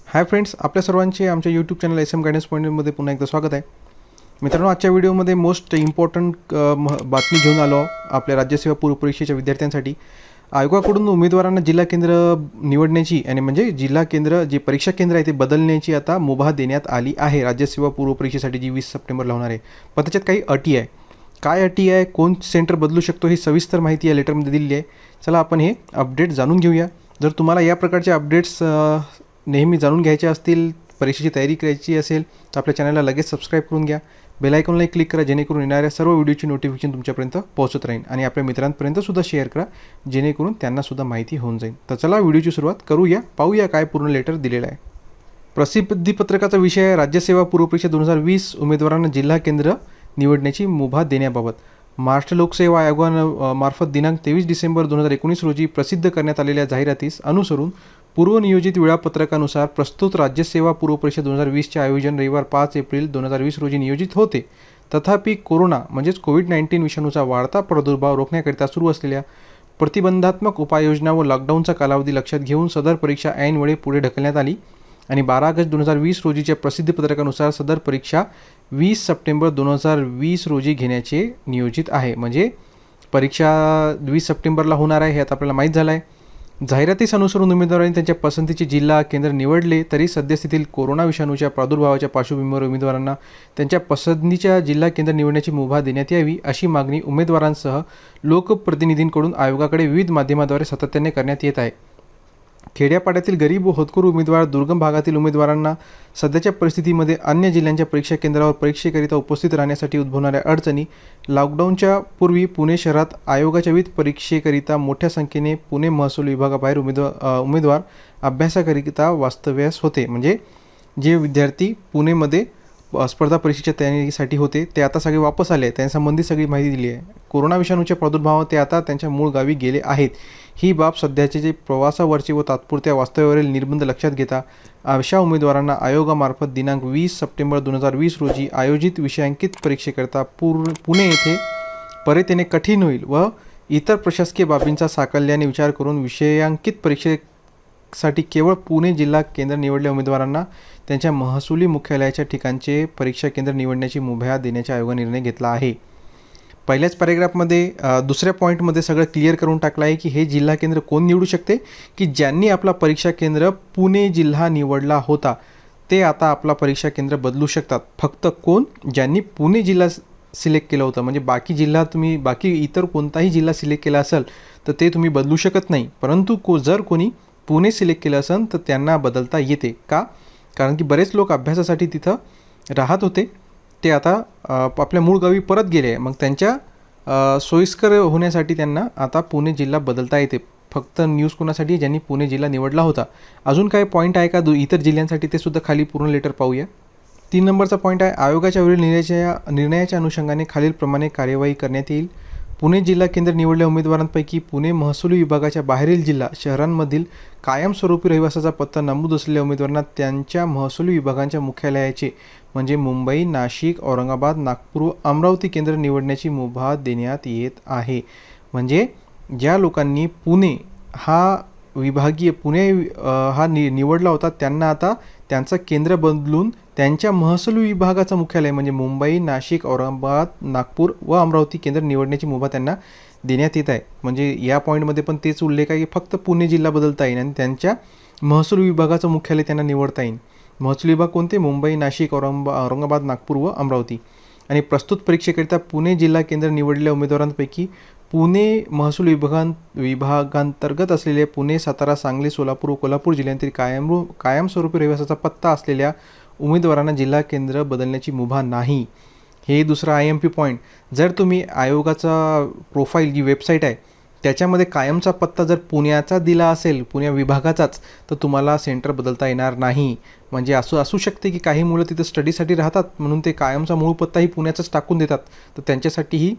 Hi friends, आपल्या सर्वांचे आमच्या YouTube channel S M guidance पॉईंटमध्ये पुन्हा एकदा स्वागत आहे. मित्रांनो, आजच्या व्हिडिओमध्ये मोस्ट इम्पॉर्टंट बातमी घेऊन आलो आपल्या राज्यसेवा पूर्व परीक्षेच्या विद्यार्थ्यांसाठी. आयोगाकडून उमेदवारांना जिल्हा केंद्र निवडण्याची आणि म्हणजे जिल्हा केंद्र जे परीक्षा केंद्र आहे ते बदलण्याची आता मुभा देण्यात आली आहे राज्यसेवा पूर्व परीक्षेसाठी, जी 20 सप्टेंबरला होणार आहे. पण त्याच्यात काही अटी आहे. काय अटी आहे, कोण सेंटर बदलू शकतो, ही सविस्तर माहिती या लेटरमध्ये दिलेली आहे. चला आपण हे अपडेट जाणून घेऊया. जर तुम्हाला या प्रकारचे अपडेट्स नेहमी जाणून घ्यायचे असतील, परीक्षेची तयारी करायची असेल, तर आपल्या चॅनलला लगेच सबस्क्राईब करून घ्या. बेल आयकॉनलाही क्लिक करा, जेणेकरून येणाऱ्या सर्व व्हिडिओची नोटिफिकेशन तुमच्यापर्यंत पोहोचत राहील. आणि आपल्या मित्रांपर्यंतसुद्धा शेअर करा, जेणेकरून त्यांनासुद्धा माहिती होऊन जाईल. तर चला व्हिडिओची सुरुवात करूया. पाहूया काय पूर्ण लेटर दिलेलं आहे. प्रसिद्धीपत्रकाचा विषय आहे राज्यसेवा पूर्व परीक्षा 2020 उमेदवारांना जिल्हा केंद्र निवडण्याची मुभा देण्याबाबत. महाराष्ट्र लोकसेवा आयोगामार्फत दिनांक 23 डिसेंबर 2019 रोजी प्रसिद्ध करण्यात आलेल्या जाहिरातीस अनुसरून पूर्वनियोजित वेळापत्रकानुसार प्रस्तुत राज्यसेवा पूर्व परीक्षा 2020चे आयोजन रविवार 5 एप्रिल 2020 रोजी नियोजित होते. तथापि कोरोना म्हणजेच कोविड-19 विषाणूचा वाढता प्रादुर्भाव रोखण्याकरिता सुरू असलेल्या प्रतिबंधात्मक उपाययोजना व लॉकडाऊनचा कालावधी लक्षात घेऊन सदर परीक्षा ऐनवेळी पुढे ढकलण्यात आली आणि 12 ऑगस्ट 2020 रोजीच्या प्रसिद्धीपत्रकानुसार सदर परीक्षा 20 सप्टेंबर 2020 रोजी घेण्याचे नियोजित आहे. म्हणजे परीक्षा 20 सप्टेंबरला होणार आहे हे आता आपल्याला माहीत झालं आहे. जाहिरातीस अनुसरून उमेदवारांनी त्यांच्या पसंतीचे जिल्हा केंद्र निवडले तरी सद्यस्थितीत कोरोना विषाणूच्या प्रादुर्भावाच्या पार्श्वभूमीवर उमेदवारांना त्यांच्या पसंतीच्या जिल्हा केंद्र निवडण्याची मुभा देण्यात यावी, अशी मागणी उमेदवारांसह लोकप्रतिनिधींकडून आयोगाकडे विविध माध्यमाद्वारे सातत्याने करण्यात येत आहे. खेड्यापाड्यातील गरीब व होतकरू उमेदवार, दुर्गम भागातील उमेदवारांना सध्याच्या परिस्थितीमध्ये अन्य जिल्ह्यांच्या परीक्षा केंद्रावर परीक्षेकरिता उपस्थित राहण्यासाठी उद्भवणाऱ्या अडचणी, लॉकडाऊनच्या पूर्वी पुणे शहरात आयोगाच्या विविध परीक्षेकरिता मोठ्या संख्येने पुणे महसूल विभागाबाहेर उमेदवार अभ्यासाकरिता वास्तव्यास होते. म्हणजे जे विद्यार्थी पुणेमध्ये स्पर्धा परीक्षेच्या तयारीसाठी होते ते आता सगळे वापस आले, त्यांसंबंधी सगळी माहिती दिली आहे. कोरोना विषाणूच्या प्रादुर्भावात ते आता त्यांच्या मूळ गावी गेले आहेत. ही बाब सध्याचे जे प्रवासावरचे व तात्पुरत्या वास्तव्यावरील निर्बंध लक्षात घेता अशा उमेदवारांना आयोगामार्फत दिनांक 20 सप्टेंबर 2020 रोजी आयोजित विषयांकित परीक्षेकरिता पुणे येथे परत येणे कठीण होईल व इतर प्रशासकीय बाबींचा साकल्याने विचार करून विषयांकित परीक्षेसाठी केवळ पुणे जिल्हा केंद्र निवडलेल्या उमेदवारांना त्यांच्या महसुली मुख्यालयाच्या ठिकाणचे परीक्षा केंद्र निवडण्याची मुभा देण्याचा आयोगाने निर्णय घेतला आहे. पहिल्याच पॅरेग्राफमध्ये दुसऱ्या पॉईंटमध्ये सगळं क्लिअर करून टाकलं आहे की हे जिल्हा केंद्र कोण निवडू शकते, की ज्यांनी आपला परीक्षा केंद्र पुणे जिल्हा निवडला होता ते आता आपला परीक्षा केंद्र बदलू शकतात. फक्त कोण, ज्यांनी पुणे जिल्हा सिलेक्ट केलं होतं. म्हणजे बाकी जिल्हा तुम्ही बाकी इतर कोणताही जिल्हा सिलेक्ट केला असेल तर ते तुम्ही बदलू शकत नाही. परंतु जर कोणी पुणे सिलेक्ट केलं असेल तर त्यांना बदलता येते. का? कारण की बरेच लोक अभ्यासासाठी तिथं राहत होते, ते आता आपल्या मूळ गावी परत गेले. मग त्यांच्या सोयीस्कर होण्यासाठी त्यांना आता पुणे जिल्हा बदलता येते. फक्त न्यूज कोणासाठी, ज्यांनी पुणे जिल्हा निवडला होता. अजून काय पॉईंट आहे का इतर जिल्ह्यांसाठी, ते सुद्धा खाली पूर्ण लेटर पाहूया. 3 नंबरचा पॉईंट आहे, आयोगाच्या वरील निर्णयाच्या अनुषंगाने खालीलप्रमाणे कार्यवाही करण्यात येईल. पुणे जिल्हा केंद्र निवडलेल्या उमेदवारांपैकी पुणे महसुली विभागाच्या बाहेरील जिल्हा शहरांमधील कायमस्वरूपी रहिवासाचा पत्ता नमूद असलेल्या उमेदवारांना त्यांच्या महसुली विभागांच्या मुख्यालयाचे म्हणजे मुंबई, नाशिक, औरंगाबाद, नागपूर व अमरावती केंद्र निवडण्याची मुभा देण्यात येत आहे. म्हणजे ज्या लोकांनी पुणे हा विभागीय हा निवडला होता त्यांना आता त्यांचं केंद्र बदलून त्यांच्या महसूल विभागाचं मुख्यालय म्हणजे मुंबई, नाशिक, औरंगाबाद, नागपूर व अमरावती केंद्र निवडण्याची मुभा त्यांना देण्यात येत आहे. म्हणजे या पॉईंटमध्ये पण तेच उल्लेख आहे की फक्त पुणे जिल्हा बदलता येईल आणि त्यांच्या महसूल विभागाचं मुख्यालय त्यांना निवडता येईल. महसूल विभाग कोणते? मुंबई, नाशिक, औरंगाबाद, नागपूर व अमरावती. आणि प्रस्तुत परीक्षेकरिता पुणे जिल्हा केंद्र निवडलेल्या उमेदवारांपैकी पुणे महसूल विभागांतर्गत असलेले पुणे, सातारा, सांगली, सोलापूर व कोल्हापूर जिल्ह्यांतील कायमस्वरूपी रहिवासाचा पत्ता असलेल्या उमेदवारांना जिल्हा केंद्र बदलण्याची मुभा नाही. हे दुसरा IMP पॉईंट. जर तुम्ही आयोगाचा प्रोफाईल जी वेबसाईट आहे त्याच्यामध्ये कायमचा पत्ता जर पुण्याचा दिला असेल, पुणे विभागाचाच, तर तुम्हाला सेंटर बदलता येणार नाही. म्हणजे असं असू शकते की काही मुलं तिथं स्टडीसाठी राहतात म्हणून ते कायमचा मूळ पत्ताही पुण्याचाच टाकून देतात, तर त्यांच्यासाठी ही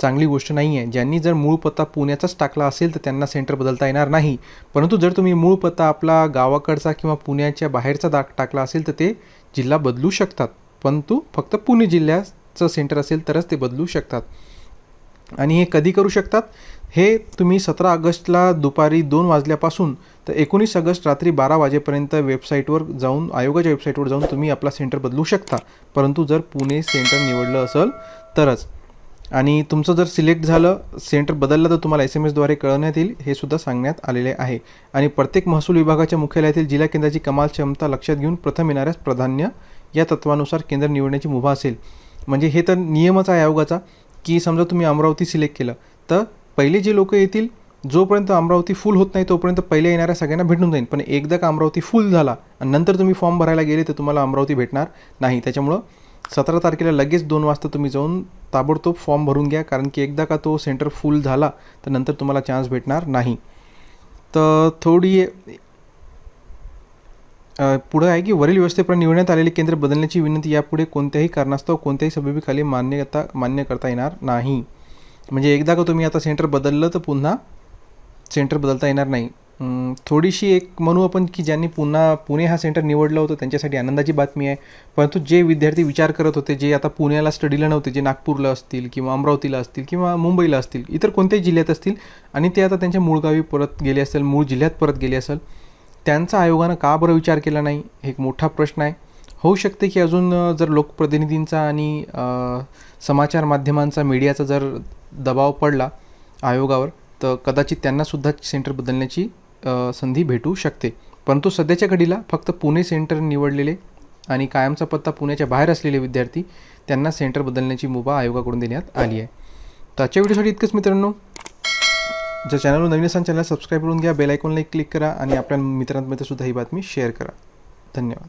चांगली गोष्ट नाही आहे. ज्यांनी जर मूळ पत्ता पुण्याचाच टाकला असेल तर त्यांना सेंटर बदलता येणार नाही. परंतु जर तुम्ही मूळ पत्ता आपला गावाकडचा किंवा पुण्याच्या बाहेरचा टाकला असेल तर ते जिल्हा बदलू शकतात. परंतु फक्त पुणे जिल्ह्याचं सेंटर असेल तरच ते बदलू शकतात. आणि हे कधी करू शकतात, हे तुम्ही 17 ऑगस्टला दुपारी 2 वाजल्यापासून तर 19 ऑगस्ट रात्री 12 वाजेपर्यंत वेबसाईटवर जाऊन, आयोगाच्या वेबसाईटवर जाऊन तुम्ही आपला सेंटर बदलू शकता, परंतु जर पुणे सेंटर निवडलं असेल तरच. आणि तुमचं जर सिलेक्ट झालं, सेंटर बदललं, तर तुम्हाला SMS द्वारे कळवण्यात येईल, हे सुद्धा सांगण्यात आलेले आहे. आणि प्रत्येक महसूल विभागाच्या मुख्यालयातील जिल्हा केंद्राची कमाल क्षमता लक्षात घेऊन प्रथम येणाऱ्यास प्राधान्य या तत्वानुसार केंद्र निवडण्याची मुभा असेल. म्हणजे हे तर नियमच आहे आयोगाचा, की समजा तुम्ही अमरावती सिलेक्ट केलं तर पहिले जे लोक येतील, जोपर्यंत अमरावती फुल होत नाही तोपर्यंत पहिले येणाऱ्या सगळ्यांना भेटून जाईल. पण एकदा का अमरावती फुल झाला आणि नंतर तुम्ही फॉर्म भरायला गेले तर तुम्हाला अमरावती भेटणार नाही. त्याच्यामुळं 17 तारखेला लगेच 2 वाजता तुम्ही जाऊन ताबडतोब फॉर्म भरून घ्या, कारण की एकदा का तो सेंटर फुल झाला तर नंतर तुम्हाला चान्स भेटणार नाही. तर थोडी पुढं आहे की वरील व्यवस्थेप्रमाणे निवडण्यात आलेले केंद्र बदलण्याची विनंती यापुढे कोणत्याही कारणास्तव कोणत्याही सभेखाली मान्य करता येणार नाही. म्हणजे एकदा का तुम्ही आता सेंटर बदललं तर पुन्हा सेंटर बदलता येणार नाही. थोडीशी एक म्हणू आपण की ज्यांनी पुन्हा पुणे हा सेंटर निवडलं होतं त्यांच्यासाठी आनंदाची बातमी आहे. परंतु जे विद्यार्थी विचार करत होते, जे आता पुण्याला स्टडीला नव्हते, जे नागपूरला असतील किंवा अमरावतीला असतील किंवा मुंबईला असतील, इतर कोणत्याही जिल्ह्यात असतील, आणि ते आता त्यांच्या मूळ गावी परत गेले असेल, मूळ जिल्ह्यात परत गेले असेल, त्यांचा आयोगानं का बरं विचार केला नाही, हे एक मोठा प्रश्न आहे. होऊ शकते की अजून जर लोकप्रतिनिधींचा आणि समाचार माध्यमांचा, मीडियाचा जर दबाव पडला आयोगावर तर कदाचित त्यांनासुद्धा सेंटर बदलण्याची संधी भेटू शकते. परंतु सध्याच्या घडीला फक्त पुणे सेंटर निवडलेले आणि कायमचा पत्ता पुण्याच्या बाहेर असलेले विद्यार्थी, त्यांना सेंटर बदलण्याची मुभा आयोगाकडून देण्यात आली आहे. तर आजच्या व्हिडिओसाठी इतकंच मित्रांनो. जर चॅनलवर नवीन असाल चॅनल सबस्क्राईब करून घ्या, बेल आयकॉनला क्लिक करा आणि आपल्या मित्रांमध्ये सुद्धा ही बातमी शेअर करा. धन्यवाद.